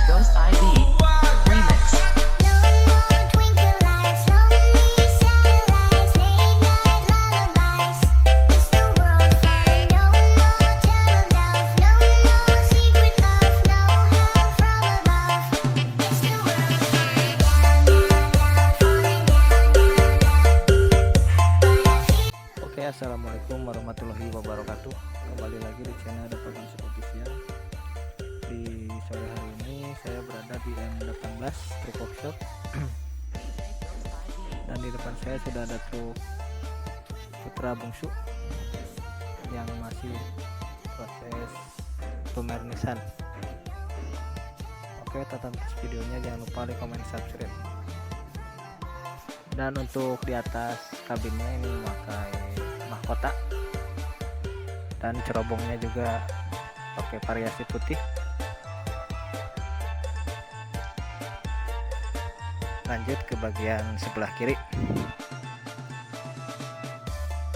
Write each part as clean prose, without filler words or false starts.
Ghost ID Remix. Oke, assalamualaikum warahmatullahi wabarakatuh. Kembali lagi di channel Bungsu official. Di sore hari ini saya berada di M18 truk workshop dan di depan saya sudah ada truk Putra Bungsu yang masih proses pemernisan. Oke, tonton terus videonya, jangan lupa like, comment, subscribe. Dan untuk di atas kabinnya ini memakai mahkota dan cerobongnya juga pakai variasi putih. Lanjut ke bagian sebelah kiri,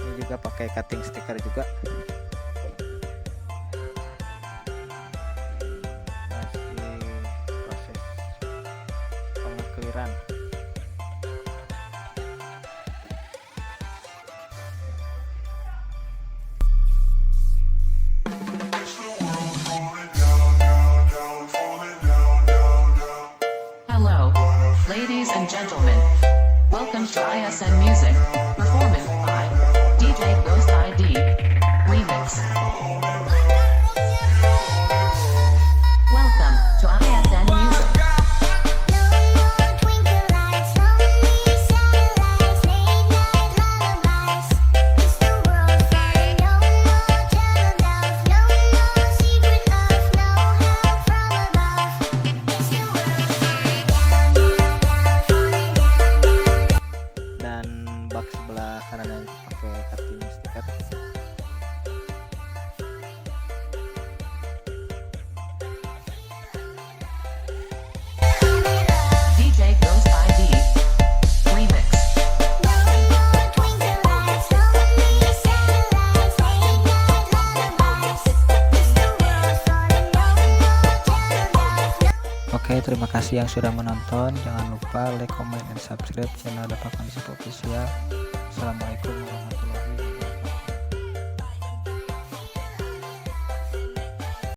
ini juga pakai cutting stiker juga. Masih proses pengekliran. Hello, ladies and gentlemen. Welcome to ISN Music, performance by DJ Ghost ID Remix. Welcome to ISN Music. Dan bak sebelah kanan pakai cutting stiker. DJ Ghost ID Remix. Oke, terima kasih yang sudah menonton. Jangan lupa like, comment, dan subscribe channel Bungsu official. Assalamualaikum warahmatullahi wabarakatuh.